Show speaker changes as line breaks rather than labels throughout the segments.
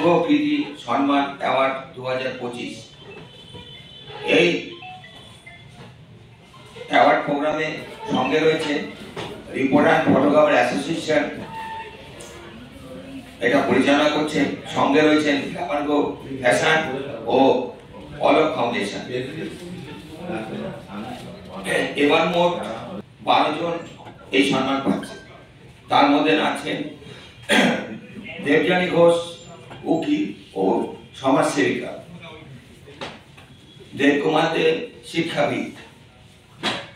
বঙ্গকৃতি সম্মান অ্যাওয়ার্ড 2025। এই অ্যাওয়ার্ড প্রোগ্রামে সঙ্গে রয়েছে রিপোর্টার ফটোগ্রাফার অ্যাসোসিয়েশন, এটা পরিচালনা করছে। সঙ্গে রয়েছেন গ্ল্যামার গো ফ্যাশন ও অলোক ফাউন্ডেশন। এবার মোট 12 জন এই সম্মান পাচ্ছে। তার মধ্যে আছেন দেবযানী ঘোষ, উকিল ও সমাজসেবিকা; দেবকুমার দে, শিক্ষাবিদ;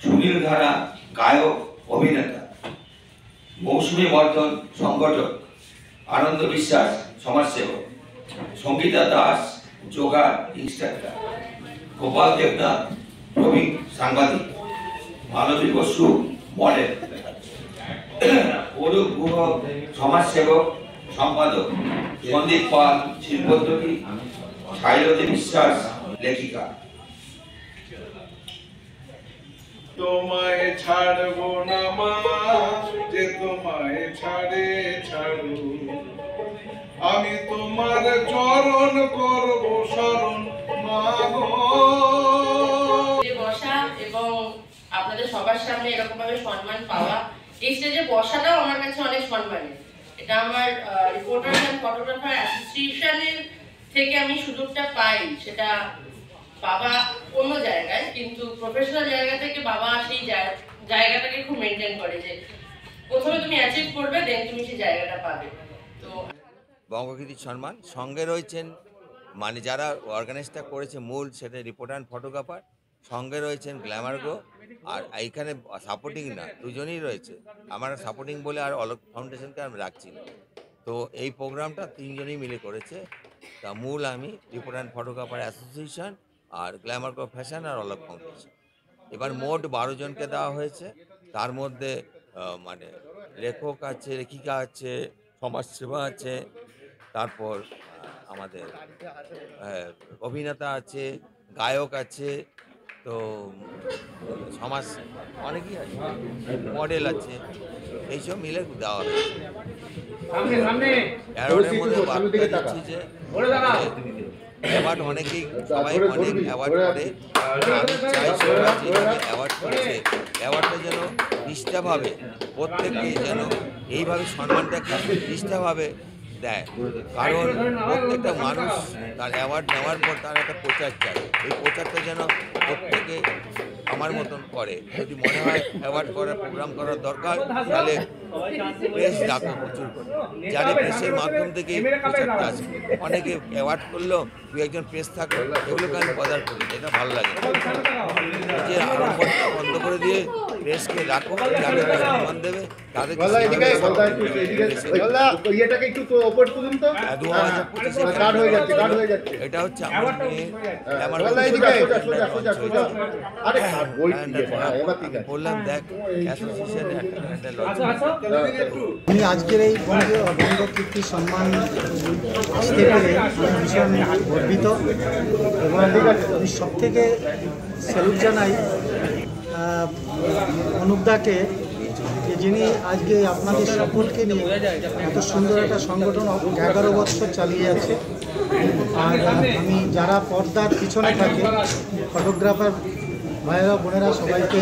সুনীল ধারা, গায়ক অভিনেতা; মৌসুমী বর্ধন, সংগঠক; আনন্দ বিশ্বাস, সমাজসেবক; সঙ্গীতা দাস, যোগা ইনস্ট্রাক্টর; গোপাল দেবনাথ, প্রবীণ সাংবাদিক; মালতী বসু, মডেল; অরূপ গুহ, সমাজসেবক সম্পাদক; সন্দীপ পাল, শিল্পোদ্যোগী; সাইলতী বিশ্বাস, লেখিকা।
তোমায় ছাড়বো না মা, যে তোমায় ছাড়ে ছাড়ো, আমি তোমার চরণ করব শরণ মা গো।
বসা এবং আপনাদের সবার সামনে এরকম ভাবে সম্মান পাওয়া, এই স্টেজে বসাটাও আমার কাছে অনেক সম্মানের। এটা আমার রিপোর্টার এন্ড ফটোগ্রাফার অ্যাসোসিয়েশনের থেকে আমি সুযোগটা পাই। সেটা বাবা অন্য জায়গায়, কিন্তু প্রফেশনাল জায়গা থেকে বাবা সেই জায়গাটাকে খুব মেনটেন করে যে প্রথমে তুমি অ্যাচিভ করবে, দেন তুমি সেই জায়গাটা পাবে। তো
বঙ্গকৃতি সম্মান সঙ্গে রয়েছেন, মানে যারা অর্গানাইজটা করেছে মূল, সেটা রিপোর্টার অ্যান্ড ফটোগ্রাফার। সঙ্গে রয়েছেন গ্ল্যামার গো, আর এইখানে সাপোর্টিং না, দুজনেই রয়েছে। আমার সাপোর্টিং বলে আর অলোক ফাউন্ডেশনকে আমি রাখছি না। তো এই প্রোগ্রামটা তিনজনেই মিলে করেছে। তা মূল আমি রিপোর্টার অ্যান্ড ফটোগ্রাফার অ্যাসোসিয়েশন, আর গ্ল্যামার গো ফ্যাশন, আর অলোক ফাউন্ডেশন। এবার মোট 12 জনকে দেওয়া হয়েছে। তার মধ্যে মানে লেখক আছে, লেখিকা আছে, সমাজসেবা আছে, তারপর আমাদের অভিনেতা আছে, গায়ক আছে, তো সমাজ অনেকেই আছে, মডেল আছে, এইসব মিলে দেওয়া হয়েছে। অ্যাওয়ার্ডের মধ্যে বার্তা দিচ্ছি যে অ্যাওয়ার্ড অনেকেই, সবাই অনেক অ্যাওয়ার্ড করে। আমি চাই সবাই যেভাবে অ্যাওয়ার্ড করেছে, অ্যাওয়ার্ডটা যেন নিষ্ঠাভাবে প্রত্যেককে যেন এইভাবে সম্মানটাকে নিষ্ঠাভাবে দেয়। কারণ প্রত্যেকটা মানুষ তার অ্যাওয়ার্ড নেওয়ার পর তার একটা প্রচার চায়। এই প্রচারটা যেন প্রত্যেকে আমার মতন করে। যদি মনে হয় অ্যাওয়ার্ড করার প্রোগ্রাম করার দরকার, তাহলে প্রেস ডাকো প্রচুর করে, যারা প্রেসের মাধ্যম থেকে প্রচারটা আসবে। অনেকে অ্যাওয়ার্ড করলো, দু একজন প্রেস থাকলো, এগুলোকে আমি বদার করি, এটা ভালো লাগে। যে আড়ম্বরটা বন্ধ করে দিয়ে প্রেসকে রাখো, যাদের সম্মান দেবে তাদেরকে। এটা হচ্ছে আমার বললাম, দেখ
আমি আজকের এই বঙ্গকৃতি সম্মান আসতে পেরে আমি ভীষণ গর্বিত, এবং আমি সব থেকে স্যালুট জানাই অনুপদাকে, যিনি আজকে আপনাদের সকলকে নিয়ে এত সুন্দর একটা সংগঠন 11 বছর চালিয়ে যাচ্ছে। আর আমি যারা পর্দার পিছনে থাকে, ফটোগ্রাফার ভাইয়েরা, বোনেরা, সবাইকে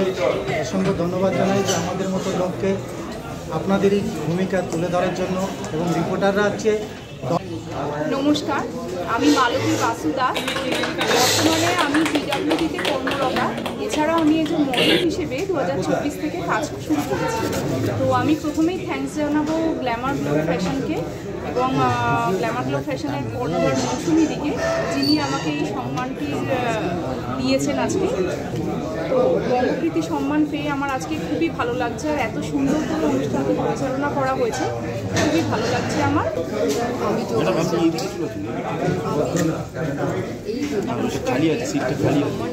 অসংখ্য ধন্যবাদ জানাই যে আমাদের মতো লোককে আপনাদেরই ভূমিকা তুলে ধরার জন্য। এবং রিপোর্টাররা হচ্ছে।
নমস্কার, আমি মালতী বাসু দাস। বর্তমানে আমি পিডব্লিউডিতে কর্মরতা। এছাড়াও আমি একজন মডেল হিসেবে 2024 থেকে কাজ শুরু করেছি। তো আমি প্রথমেই থ্যাঙ্কস জানাবো গ্ল্যামার গ্লো ফ্যাশনকে এবং গ্ল্যামার গ্লো ফ্যাশনের কর্ণধার মৌসুমী দিকে, যিনি আমাকে এই সম্মানটি দিয়েছেন আজকে। তো বঙ্গকৃতি সম্মান পেয়ে আমার আজকে খুবই ভালো লাগছে, আর এত সুন্দর করে অনুষ্ঠানটি পরিচালনা করা হয়েছে, খুবই ভালো লাগছে আমার।
খালি আছে, সিটটা খালি আছে।